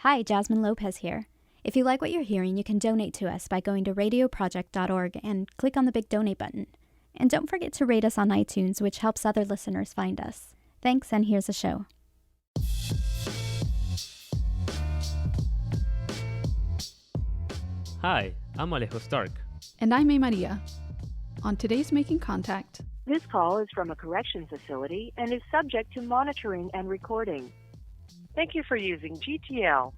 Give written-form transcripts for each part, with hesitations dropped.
Hi, Jasmine Lopez here. If you like what you're hearing, you can donate to us by going to radioproject.org and click on the big donate button. And don't forget to rate us on iTunes, which helps other listeners find us. Thanks, and here's the show. Hi, I'm Alejo Stark. And I'm Maria. On today's Making Contact. This call is from a correction facility and is subject to monitoring and recording. Thank you for using GTL.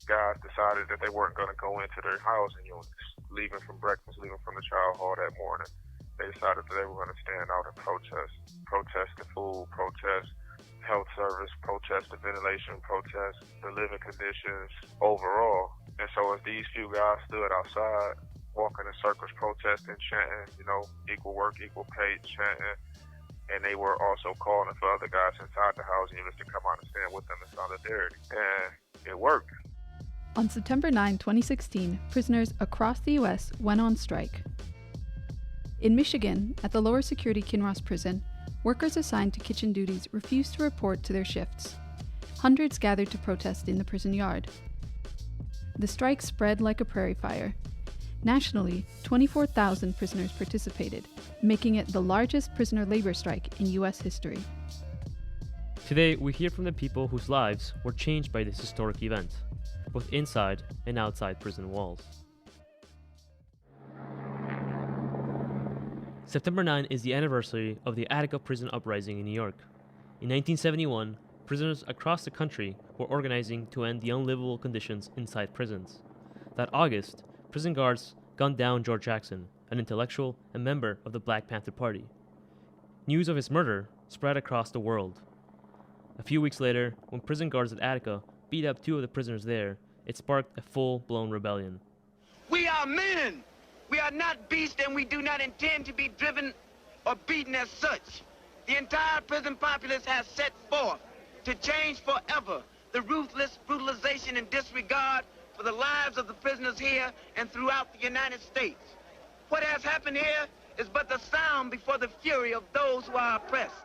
Guys decided that they weren't going to go into their housing units, leaving from breakfast, leaving from the child hall that morning. They decided that they were going to stand out and protest the food, protest health service, protest the ventilation, protest the living conditions overall. And so as these few guys stood outside, walking in circles, protesting, chanting, equal work, equal pay, chanting, and they were also calling for other guys inside the housing units to come out and stand with them in solidarity. And it worked. On September 9, 2016, prisoners across the U.S. went on strike. In Michigan, at the lower security Kinross prison, workers assigned to kitchen duties refused to report to their shifts. Hundreds gathered to protest in the prison yard. The strike spread like a prairie fire. Nationally, 24,000 prisoners participated, making it the largest prisoner labor strike in U.S. history. Today, we hear from the people whose lives were changed by this historic event, both inside and outside prison walls. September 9 is the anniversary of the Attica prison uprising in New York. In 1971, prisoners across the country were organizing to end the unlivable conditions inside prisons. That August, prison guards gunned down George Jackson, an intellectual and member of the Black Panther Party. News of his murder spread across the world. A few weeks later, when prison guards at Attica beat up two of the prisoners there, it sparked a full-blown rebellion. We are men! We are not beasts, and we do not intend to be driven or beaten as such. The entire prison populace has set forth to change forever the ruthless brutalization and disregard for the lives of the prisoners here and throughout the United States. What has happened here is but the sound before the fury of those who are oppressed.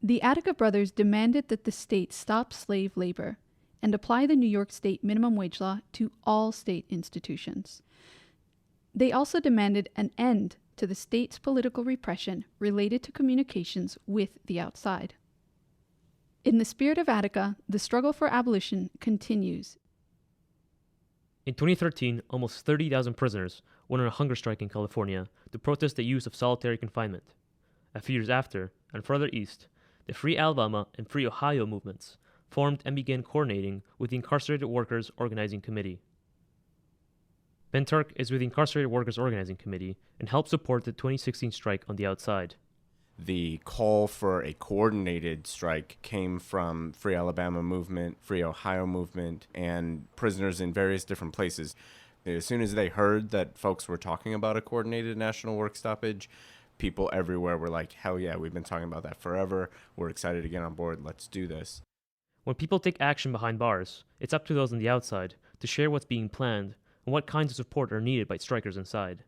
The Attica brothers demanded that the state stop slave labor and apply the New York State minimum wage law to all state institutions. They also demanded an end to the state's political repression related to communications with the outside. In the spirit of Attica, the struggle for abolition continues. In 2013, almost 30,000 prisoners went on a hunger strike in California to protest the use of solitary confinement. A few years after, and further east, the Free Alabama and Free Ohio movements formed and began coordinating with the Incarcerated Workers Organizing Committee. Ben Turk is with the Incarcerated Workers Organizing Committee and helped support the 2016 strike on the outside. The call for a coordinated strike came from Free Alabama movement, Free Ohio movement, and prisoners in various different places. As soon as they heard that folks were talking about a coordinated national work stoppage, people everywhere were like, hell yeah, we've been talking about that forever. We're excited to get on board. Let's do this. When people take action behind bars, it's up to those on the outside to share what's being planned and what kinds of support are needed by strikers inside.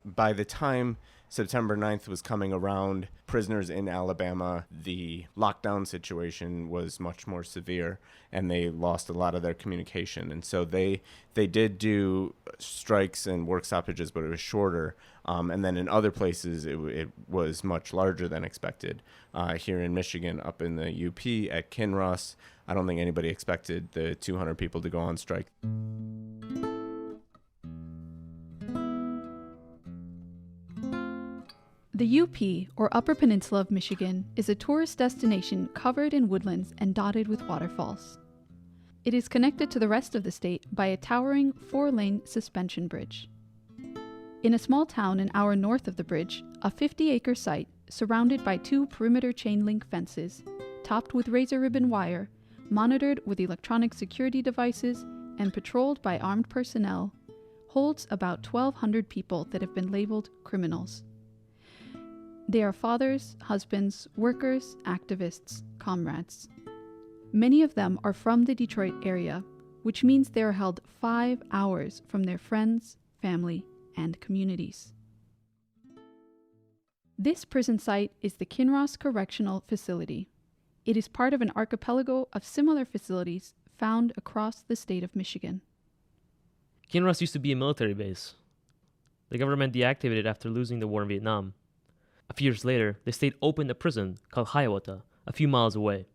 By the time September 9th was coming around, prisoners in Alabama, the lockdown situation was much more severe, and they lost a lot of their communication. And so they did do strikes and work stoppages, but it was shorter. And then in other places, it was much larger than expected. Here in Michigan, up in the UP at Kinross, I don't think anybody expected the 200 people to go on strike. The UP, or Upper Peninsula of Michigan, is a tourist destination covered in woodlands and dotted with waterfalls. It is connected to the rest of the state by a towering 4-lane suspension bridge. In a small town an hour north of the bridge, a 50-acre site surrounded by 2 perimeter chain link fences, topped with razor ribbon wire, monitored with electronic security devices, and patrolled by armed personnel, holds about 1,200 people that have been labeled criminals. They are fathers, husbands, workers, activists, comrades. Many of them are from the Detroit area, which means they are held 5 hours from their friends, family, and communities. This prison site is the Kinross Correctional Facility. It is part of an archipelago of similar facilities found across the state of Michigan. Kinross used to be a military base. The government deactivated it after losing the war in Vietnam. A few years later, the state opened a prison called Hiawatha, a few miles away.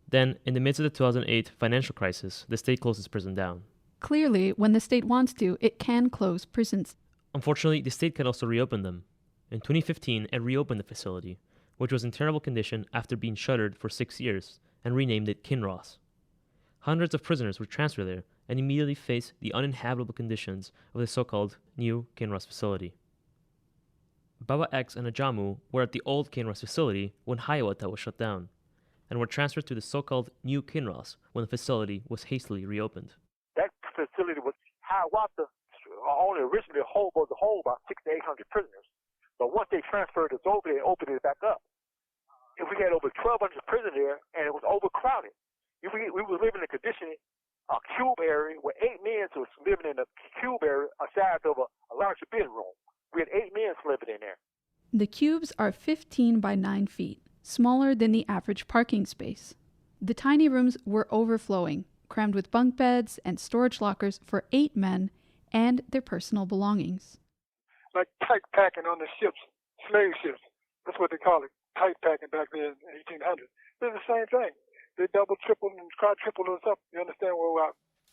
Then, in the midst of the 2008 financial crisis, the state closed its prison down. Clearly, when the state wants to, it can close prisons. Unfortunately, the state can also reopen them. In 2015, it reopened the facility, which was in terrible condition after being shuttered for 6 years, and renamed it Kinross. Hundreds of prisoners were transferred there and immediately faced the uninhabitable conditions of the so-called new Kinross facility. Baba X and Ajamu were at the old Kinross facility when Hiawatha was shut down, and were transferred to the so-called new Kinross when the facility was hastily reopened. That facility was Hiawatha only originally was to hold about 600 to 800 prisoners. But once they transferred us over, they opened it back up. And we had over 1,200 prisoners there, and it was overcrowded. We were living in a condition, a cube area, where 8 men was living in a cube area aside of a larger bedroom. We had 8 men living in there. The cubes are 15 by 9 feet, smaller than the average parking space. The tiny rooms were overflowing, crammed with bunk beds and storage lockers for 8 men and their personal belongings. Like tight packing on the ships, slave ships. That's what they call it, tight packing back then in 1800. They're the same thing. They double, triple, and quadruple us up. You understand? Where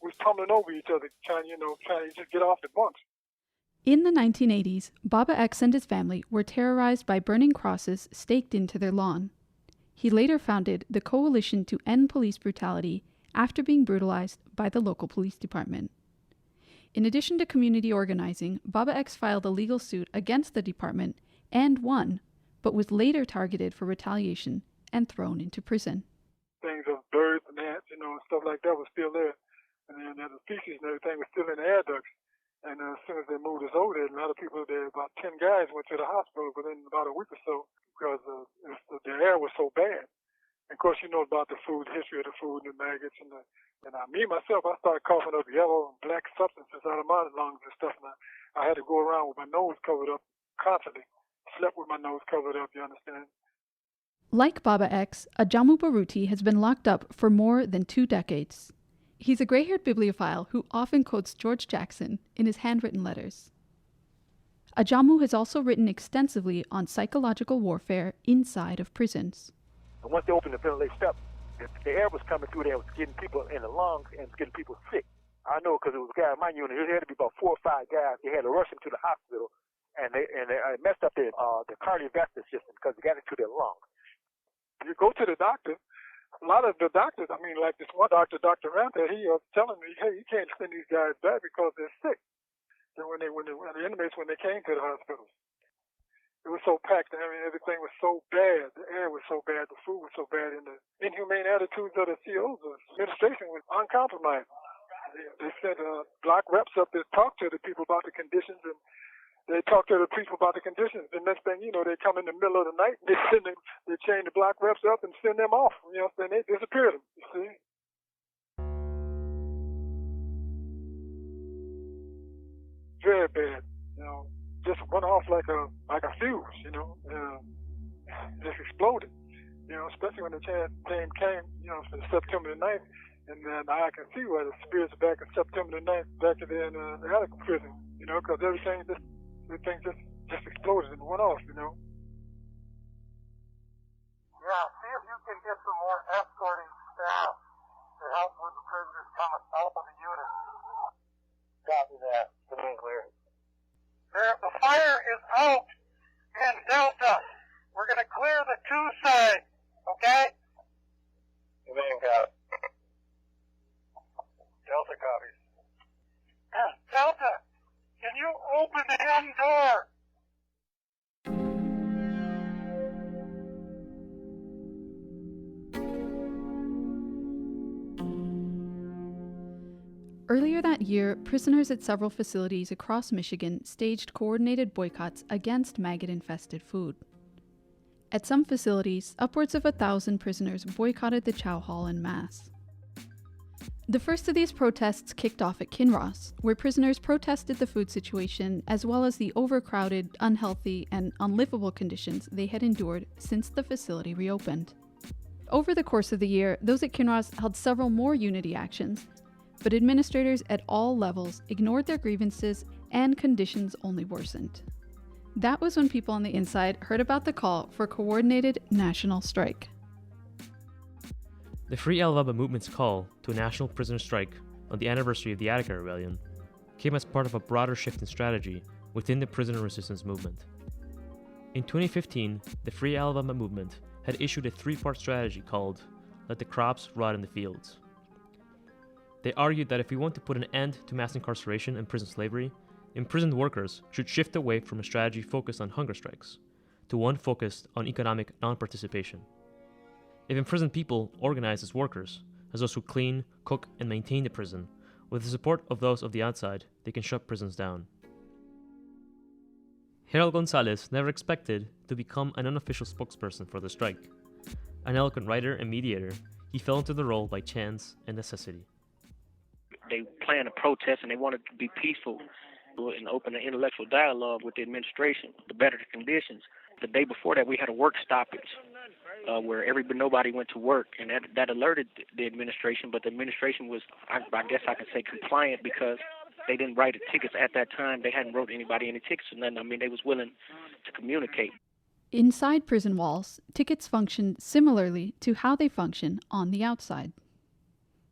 we was tumbling over each other, trying to just get off the bunks. In the 1980s, Baba X and his family were terrorized by burning crosses staked into their lawn. He later founded the Coalition to End Police Brutality after being brutalized by the local police department. In addition to community organizing, Baba X filed a legal suit against the department and won, but was later targeted for retaliation and thrown into prison. Things of birds and ants, and stuff like that was still there. And then the feces and everything was still in the air ducts. And as soon as they moved us over there, a lot of people there, about 10 guys went to the hospital within about a week or so because the air was so bad. And of course, you know about the food, history of the food and the maggots. And me myself, I started coughing up yellow and black substances out of my lungs and stuff. And I had to go around with my nose covered up constantly. Slept with my nose covered up, you understand? Like Baba X, Ajamu Baruti has been locked up for more than 2 decades. He's a gray-haired bibliophile who often quotes George Jackson in his handwritten letters. Ajamu has also written extensively on psychological warfare inside of prisons. And once they opened the ventilation step, the air was coming through there, it was getting people in the lungs and getting people sick. I know because it was a guy in my unit, there had to be about 4 or 5 guys. They had to rush him to the hospital, and they messed up the cardiovascular system because they got into their lungs. You go to the doctor. A lot of the doctors, like this one doctor, Dr. Ranta, he was telling me, hey, you can't send these guys back because they're sick. And when the inmates, when they came to the hospitals, it was so packed. Everything was so bad. The air was so bad. The food was so bad. And the inhumane attitudes of the COs, the administration was uncompromised. They sent block reps up to talk to the people about the conditions, and they talk to the people about the conditions. The next thing you know, they come in the middle of the night, they chain the block reps up and send them off. Then they disappear them, you see. Very bad, just went off like a fuse, just exploded, especially when the time came, for September the 9th, and then I can see why the spirits back in September the 9th, back in the Attica prison, because everything just exploded and went off, Yeah, see if you can get some more escorting staff to help with the prisoners coming out of the unit. Copy that. Clear. The fire is out in Delta. We're going to clear the 2 sides, okay? Got it. Delta copies. Delta, can you open the end door? Earlier that year, prisoners at several facilities across Michigan staged coordinated boycotts against maggot-infested food. At some facilities, upwards of 1,000 prisoners boycotted the chow hall en masse. The first of these protests kicked off at Kinross, where prisoners protested the food situation as well as the overcrowded, unhealthy, and unlivable conditions they had endured since the facility reopened. Over the course of the year, those at Kinross held several more unity actions, but administrators at all levels ignored their grievances and conditions only worsened. That was when people on the inside heard about the call for a coordinated national strike. The Free Alabama movement's call to a national prisoner strike on the anniversary of the Attica Rebellion came as part of a broader shift in strategy within the prisoner resistance movement. In 2015, the Free Alabama movement had issued a three-part strategy called Let the Crops Rot in the Fields. They argued that if we want to put an end to mass incarceration and prison slavery, imprisoned workers should shift away from a strategy focused on hunger strikes to one focused on economic non-participation. If imprisoned people organize as workers, as those who clean, cook, and maintain the prison, with the support of those of the outside, they can shut prisons down. Harold Gonzalez never expected to become an unofficial spokesperson for the strike. An eloquent writer and mediator, he fell into the role by chance and necessity. They planned a protest and they wanted to be peaceful and open an intellectual dialogue with the administration to better the conditions. The day before that, we had a work stoppage where nobody went to work, and that alerted the administration, but the administration was, I guess I could say, compliant because they didn't write the tickets at that time. They hadn't wrote anybody any tickets or nothing. I mean, they was willing to communicate. Inside prison walls, tickets function similarly to how they function on the outside.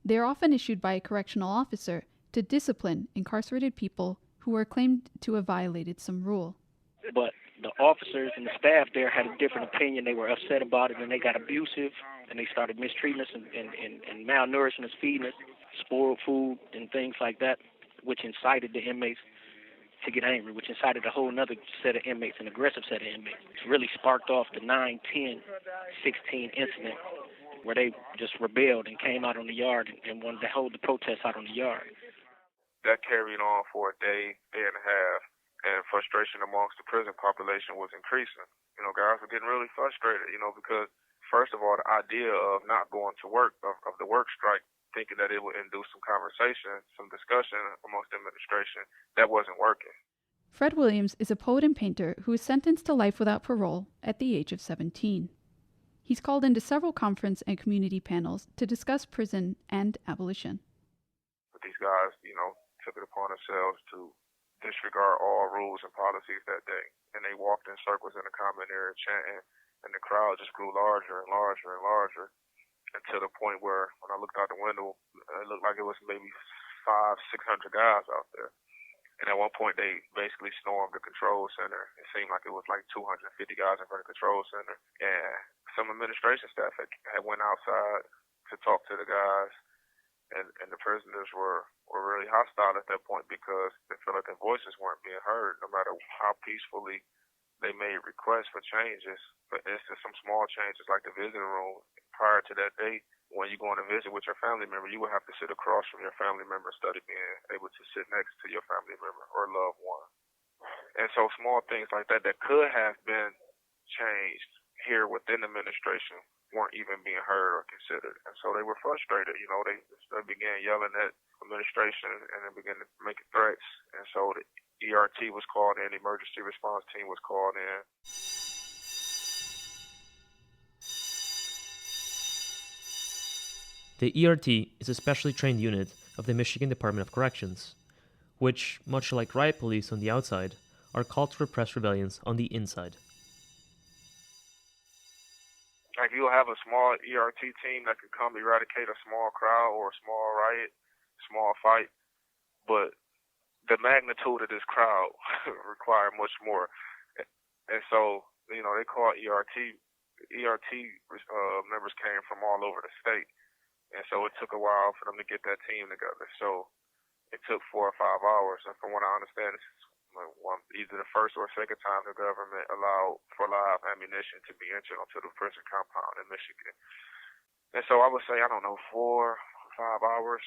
They are often issued by a correctional officer to discipline incarcerated people who are claimed to have violated some rule. But the officers and the staff there had a different opinion. They were upset about it, and they got abusive, and they started mistreating us and malnourishing us, feeding us spoiled food and things like that, which incited the inmates to get angry, which incited a whole other set of inmates, an aggressive set of inmates. It really sparked off the 9, 10, 16 incident where they just rebelled and came out on the yard and wanted to hold the protest out on the yard. That carried on for a day and a half, and frustration amongst the prison population was increasing. Guys were getting really frustrated, because first of all, the idea of not going to work, of the work strike, thinking that it would induce some conversation, some discussion amongst the administration, that wasn't working. Fred Williams is a poet and painter who was sentenced to life without parole at the age of 17. He's called into several conference and community panels to discuss prison and abolition. But these guys, took it upon themselves to disregard all rules and policies that day. And they walked in circles in the common area chanting, and the crowd just grew larger and larger and larger until the point where when I looked out the window, it looked like it was maybe 500-600 guys out there. And at one point, they basically stormed the control center. It seemed like it was like 250 guys in front of the control center. And some administration staff had went outside to talk to the guys, and the prisoners were really hostile at that point because they felt like their voices weren't being heard, no matter how peacefully they made requests for changes. For instance, some small changes like the visiting room. Prior to that day, when you go on a visit with your family member, you would have to sit across from your family member instead of being able to sit next to your family member or loved one. And so small things like that could have been changed here within the administration weren't even being heard or considered. And so they were frustrated. They began yelling at administration and then began to make threats. And so the ERT was called in, the emergency response team was called in. The ERT is a specially trained unit of the Michigan Department of Corrections, which, much like riot police on the outside, are called to repress rebellions on the inside. Like, you'll have a small ERT team that can come eradicate a small crowd or a small riot, small fight, but the magnitude of this crowd require much more. And so, they call ERT. ERT members came from all over the state. And so it took a while for them to get that team together. So it took 4 or 5 hours. And from what I understand, it's either the first or second time the government allowed for live ammunition to be entered onto the prison compound in Michigan. And so I would say, 4 or 5 hours,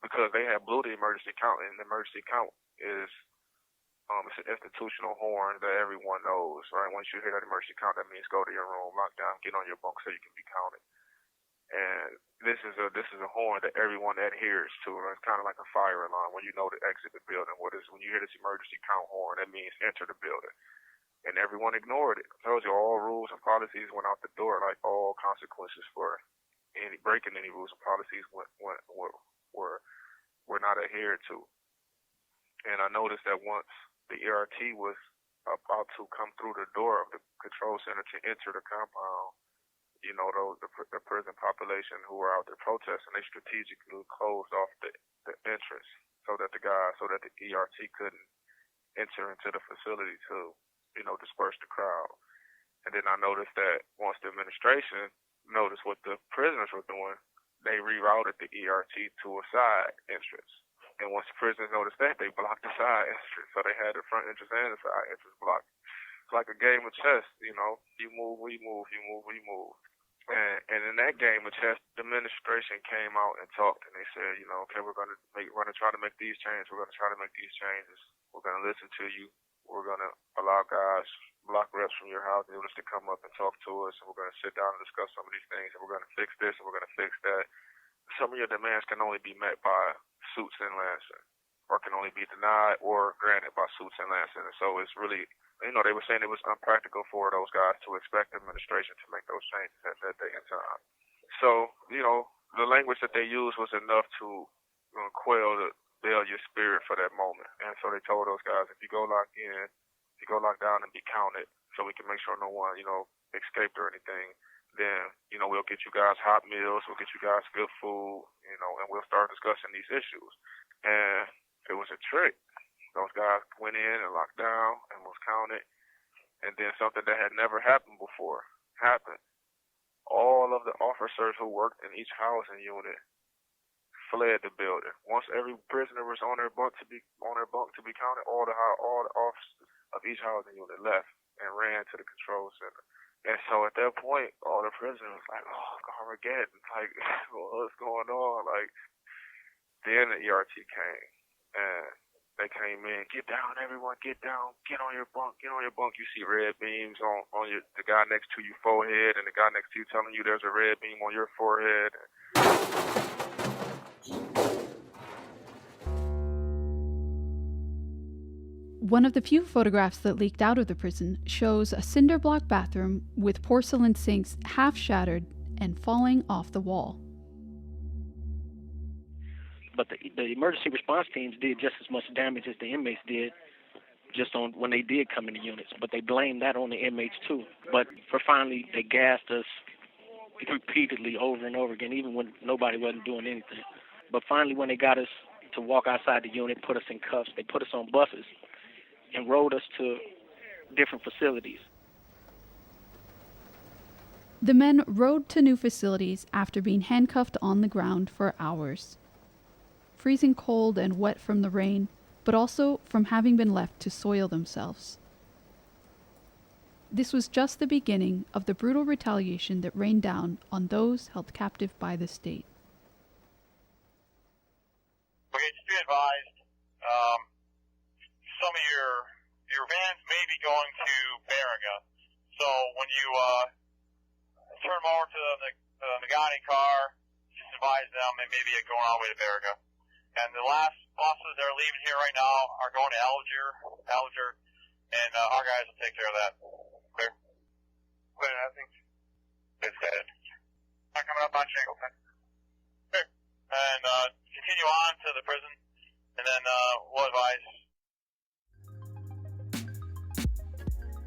because they had blew the emergency count, and the emergency count is it's an institutional horn that everyone knows, right? Once you hear that emergency count, that means go to your room, lock down, get on your bunk so you can be counted. And this is a horn that everyone adheres to. It's kind of like a fire alarm when you know to exit the building. When you hear this emergency count horn, that means enter the building. and everyone ignored it. I told you all rules and policies went out the door, like all consequences for any breaking any rules and policies were not adhered to. And I noticed that once the ERT was about to come through the door of the control center to enter the compound, the prison population who were out there protesting, they strategically closed off the entrance so that the ERT couldn't enter into the facility to, disperse the crowd. And then I noticed that once the administration noticed what the prisoners were doing, they rerouted the ERT to a side entrance. And once the prisoners noticed that, they blocked the side entrance. So they had the front entrance and the side entrance blocked. It's like a game of chess, you move, we move, you move, we move. And in that game of chess, the administration came out and talked, and they said, okay, we're going to try to make these changes. We're going to try to make these changes. We're going to listen to you. We're going to allow guys, block reps from your housing units to come up and talk to us, and we're going to sit down and discuss some of these things, and we're going to fix this, and we're going to fix that. Some of your demands can only be met by suits and Lansing, or can only be denied or granted by suits and Lansing. And so it's really, they were saying it was unpractical for those guys to expect the administration to make those changes at that day and time. So, the language that they used was enough to quell your spirit for that moment. And so they told those guys, if you go lock down and be counted, so we can make sure no one, escaped or anything, then, we'll get you guys hot meals, we'll get you guys good food, and we'll start discussing these issues. And it was a trick. Those guys went in and locked down and was counted, and then something that had never happened before happened. All of the officers who worked in each housing unit fled the building. Once every prisoner was on their bunk to be counted, all the officers of each housing unit left and ran to the control center. And so at that point, all the prisoners was like, oh, Armageddon, like, what's going on? Like, then the ERT came, and they came in, get down, everyone, get down, get on your bunk, get on your bunk. You see red beams on the guy next to your forehead, and the guy next to you telling you there's a red beam on your forehead. One of the few photographs that leaked out of the prison shows a cinder block bathroom with porcelain sinks half shattered and falling off the wall. But the emergency response teams did just as much damage as the inmates did just on when they did come into units. But they blamed that on the inmates too. But finally, they gassed us repeatedly over and over again, even when nobody wasn't doing anything. But finally, when they got us to walk outside the unit, put us in cuffs, they put us on buses and rode us to different facilities. The men rode to new facilities after being handcuffed on the ground for hours. Freezing cold and wet from the rain, but also from having been left to soil themselves. This was just the beginning of the brutal retaliation that rained down on those held captive by the state. Okay, just be advised, some of your vans may be going to Bariga. So when you turn them over to the Nagani car, just advise them they may be going all the way to Bariga. And the last buses that are leaving here right now are going to Alger, and our guys will take care of that. Clear? Clear, I think. It's dead. Not coming up on Shingle. Clear. And continue on to the prison, and then we'll advise.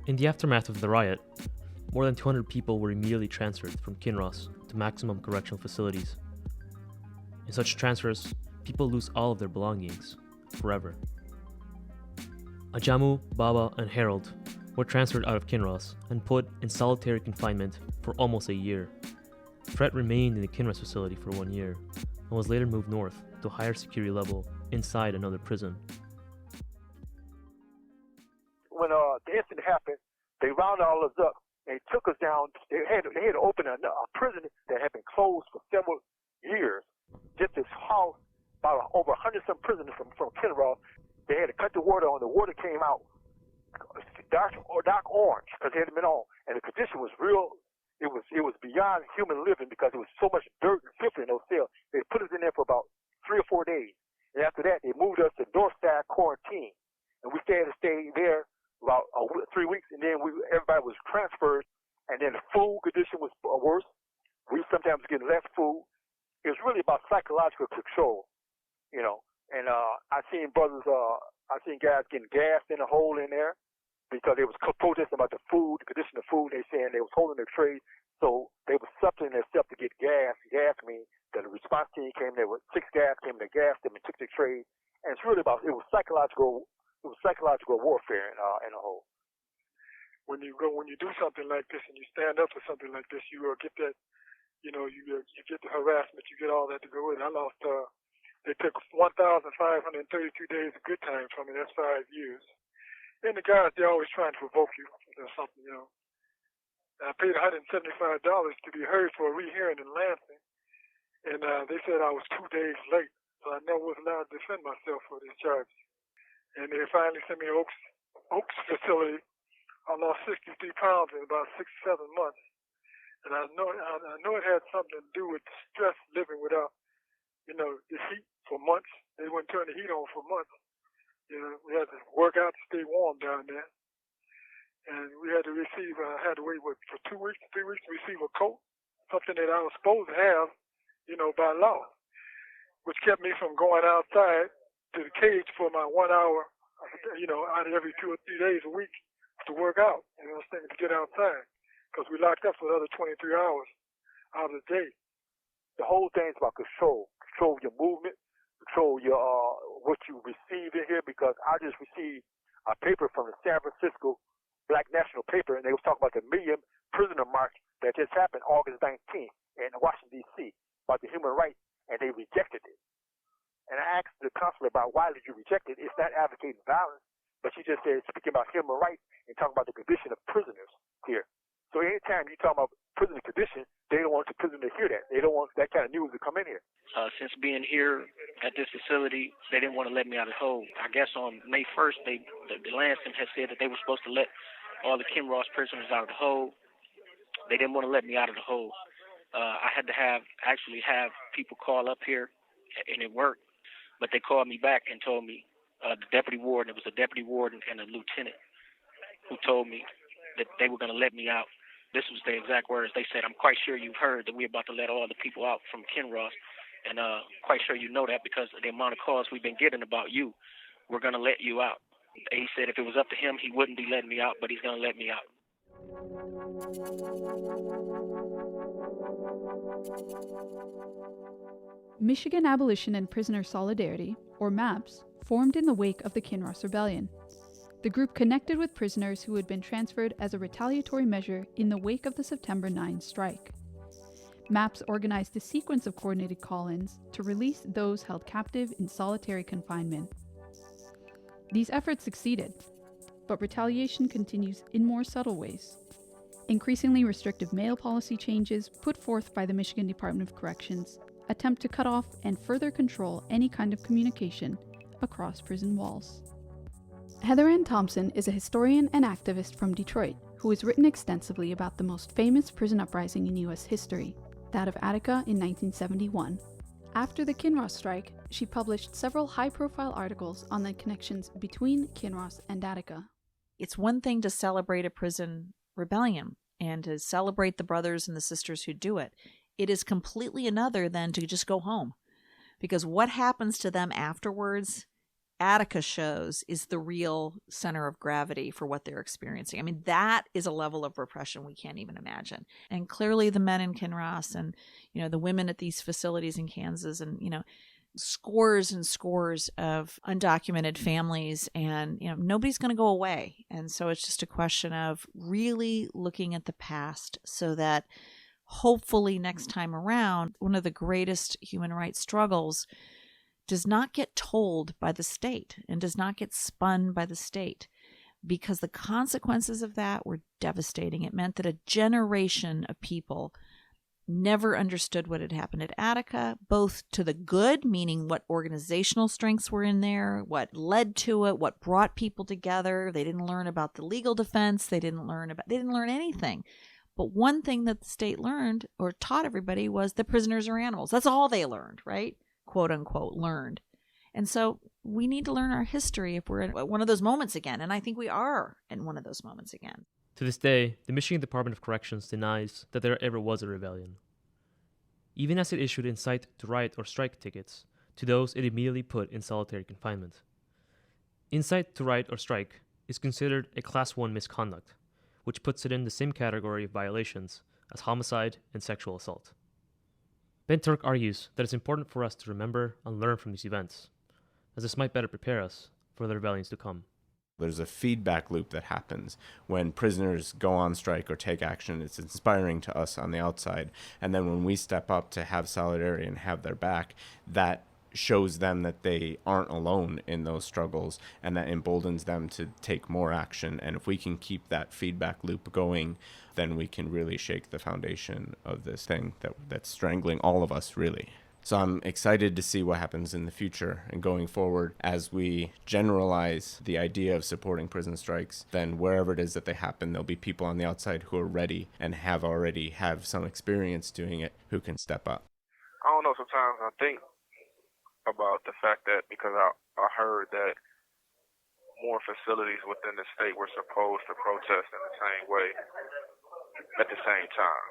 In the aftermath of the riot, more than 200 people were immediately transferred from Kinross to maximum correctional facilities. In such transfers, people lose all of their belongings forever. Ajamu, Baba, and Harold were transferred out of Kinross and put in solitary confinement for almost a year. Fred remained in the Kinross facility for 1 year and was later moved north to a higher security level inside another prison. When the incident happened, they rounded all of us up and took us down. They had to open a prison that had been closed for several years. Just this house, about over 100-some prisoners from Kinross. They had to cut the water on. The water came out dark orange because it hadn't been on, and the condition was real. It was beyond human living because there was so much dirt and filth in those cells. They put us in there for about 3 or 4 days, and after that, they moved us to Northside quarantine, and we had to stay there about 3 weeks, and then And I seen brothers, I seen guys getting gassed in a hole in there because they was protesting about the food, the condition of food. They saying they was holding their trade, so they was substituting themselves to get gas. Gas means that the response team came there with 6 gas, came there, gassed them, and took their trade. And it's really about, it was psychological warfare in a hole. When you do something like this and you stand up for something like this, you get that, you get the harassment, you get all that to go with. I lost. They took 1,532 days of good time from me. That's 5 years. And the guys, they're always trying to provoke you or something, I paid $175 to be heard for a rehearing in Lansing, and they said I was 2 days late, so I never was allowed to defend myself for these charges. And they finally sent me to Oaks facility. I lost 63 pounds in about 6-7 months, and I know it had something to do with stress living without, the heat for months. They wouldn't turn the heat on for months. We had to work out to stay warm down there. And we had to had to wait for 2 weeks, 3 weeks to receive a coat, something that I was supposed to have, by law, which kept me from going outside to the cage for my 1 hour, out of every 2 or 3 days a week to work out, to get outside, because we locked up for the other 23 hours out of the day. The whole thing's about control your movement, control your what you receive in here, because I just received a paper from the San Francisco Black National paper, and they was talking about the Million Prisoner March that just happened August 19th in Washington, D.C., about the human rights, and they rejected it. And I asked the consulate about why did you reject it? It's not advocating violence, but she just said speaking about human rights and talking about the condition of prisoners here. So anytime you talk about prisoner condition, they don't want the prisoner to hear that. They don't want that kind of news to come in here. Since being here at this facility, they didn't want to let me out of the hole. I guess on May 1st, the Lansing had said that they were supposed to let all the Kinross prisoners out of the hole. They didn't want to let me out of the hole. I had to have people call up here, and it worked. But they called me back and told me, the deputy warden, it was a deputy warden and a lieutenant who told me that they were going to let me out. This was the exact words. They said, I'm quite sure you've heard that we're about to let all the people out from Kinross, and quite sure you know that because of the amount of calls we've been getting about you. We're going to let you out. He said if it was up to him, he wouldn't be letting me out, but he's going to let me out. Michigan Abolition and Prisoner Solidarity, or MAPS, formed in the wake of the Kinross Rebellion. The group connected with prisoners who had been transferred as a retaliatory measure in the wake of the September 9 strike. MAPS organized a sequence of coordinated call-ins to release those held captive in solitary confinement. These efforts succeeded, but retaliation continues in more subtle ways. Increasingly restrictive mail policy changes put forth by the Michigan Department of Corrections attempt to cut off and further control any kind of communication across prison walls. Heather Ann Thompson is a historian and activist from Detroit who has written extensively about the most famous prison uprising in U.S. history, that of Attica in 1971. After the Kinross strike, she published several high-profile articles on the connections between Kinross and Attica. It's one thing to celebrate a prison rebellion and to celebrate the brothers and the sisters who do it. It is completely another than to just go home. Because what happens to them afterwards, Attica shows, is the real center of gravity for what they're experiencing. I mean, that is a level of repression we can't even imagine. And clearly the men in Kinross and, the women at these facilities in Kansas and, scores and scores of undocumented families, and nobody's going to go away. And so it's just a question of really looking at the past so that hopefully next time around, one of the greatest human rights struggles does not get told by the state and does not get spun by the state, because the consequences of that were devastating. It meant that a generation of people never understood what had happened at Attica, both to the good, meaning what organizational strengths were in there, what led to it, what brought people together. They didn't learn about the legal defense. They didn't learn anything. But one thing that the state learned or taught everybody was that prisoners are animals. That's all they learned, right? Quote unquote, learned. And so we need to learn our history if we're in one of those moments again. And I think we are in one of those moments again. To this day, the Michigan Department of Corrections denies that there ever was a rebellion. Even as it issued incite to riot or strike tickets to those it immediately put in solitary confinement. Incite to riot or strike is considered a Class 1 misconduct, which puts it in the same category of violations as homicide and sexual assault. Ben Turk argues that it's important for us to remember and learn from these events, as this might better prepare us for the rebellions to come. There's a feedback loop that happens when prisoners go on strike or take action. It's inspiring to us on the outside. And then when we step up to have solidarity and have their back, that shows them that they aren't alone in those struggles, and that emboldens them to take more action. And if we can keep that feedback loop going, then we can really shake the foundation of this thing that's strangling all of us, really. So I'm excited to see what happens in the future and going forward as we generalize the idea of supporting prison strikes. Then wherever it is that they happen, there'll be people on the outside who are ready and have already have some experience doing it who can step up. I don't know, sometimes I think about the fact that because I heard that more facilities within the state were supposed to protest in the same way at the same time.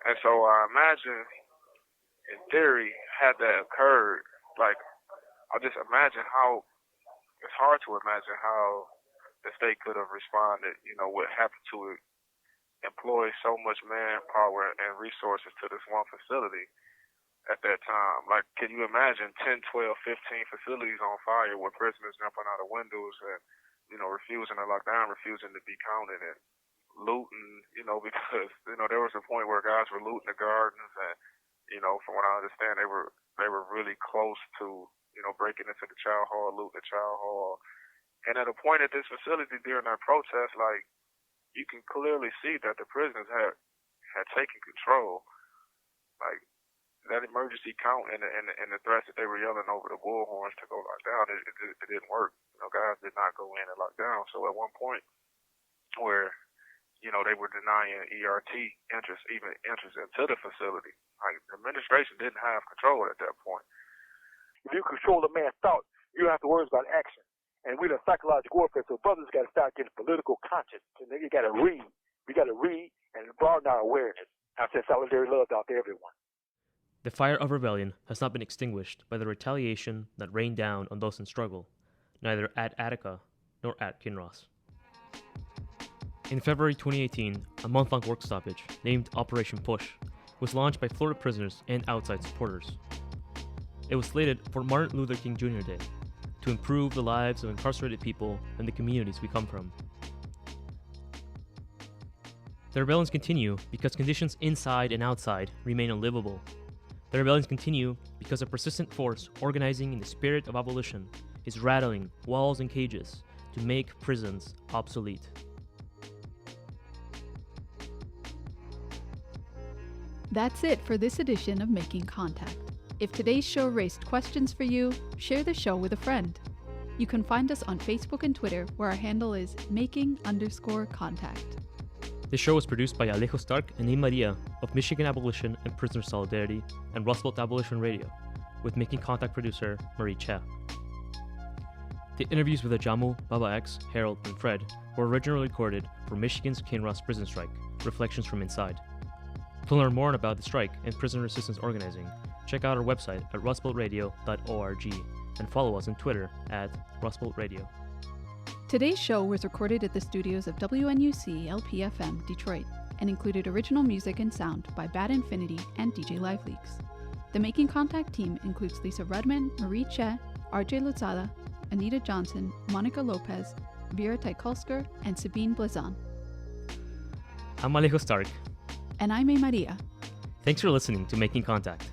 And so I imagine, in theory, had that occurred, like, I just imagine how, it's hard to imagine how the state could have responded, what happened to it, employ so much manpower and resources to this one facility at that time. Like, can you imagine 10, 12, 15 facilities on fire with prisoners jumping out of windows and, refusing to lock down, refusing to be counted, and looting, because, there was a point where guys were looting the gardens and, from what I understand, they were really close to, breaking into the child hall, looting the child hall. And at a point at this facility during that protest, like, you can clearly see that the prisoners had taken control. Like, that emergency count and the threats that they were yelling over the bullhorns to go lock down, it didn't work. Guys did not go in and lock down. So at one point where, they were denying ERT entrance into the facility, like, the administration didn't have control at that point. If you control a man's thought, you don't have to worry about action. And we're in psychological warfare, so brothers got to start getting political conscious. And then you got to read. We got to read and broaden our awareness. I said solidarity, love out to everyone. The fire of rebellion has not been extinguished by the retaliation that rained down on those in struggle, neither at Attica nor at Kinross. In February 2018, a month-long work stoppage named Operation Push was launched by Florida prisoners and outside supporters. It was slated for Martin Luther King Jr. Day to improve the lives of incarcerated people and the communities we come from. The rebellions continue because conditions inside and outside remain unlivable. The rebellions continue because a persistent force organizing in the spirit of abolition is rattling walls and cages to make prisons obsolete. That's it for this edition of Making Contact. If today's show raised questions for you, share the show with a friend. You can find us on Facebook and Twitter, where our handle is making_contact. This show was produced by Alejo Stark and Name Maria of Michigan Abolition and Prisoner Solidarity and Rustbelt Abolition Radio, with Making Contact producer Marie Cha. The interviews with Ajamu, Baba X, Harold, and Fred were originally recorded for Michigan's Kinross prison strike, Reflections from Inside. To learn more about the strike and prisoner resistance organizing, check out our website at rustbeltradio.org and follow us on Twitter at rustbeltradio. Today's show was recorded at the studios of WNUC LPFM Detroit and included original music and sound by Bad Infinity and DJ Live Leaks. The Making Contact team includes Lisa Redman, Marie Che, RJ Lozada, Anita Johnson, Monica Lopez, Vera Taikolsker, and Sabine Blazon. I'm Alejo Stark. And I'm A. Maria. Thanks for listening to Making Contact.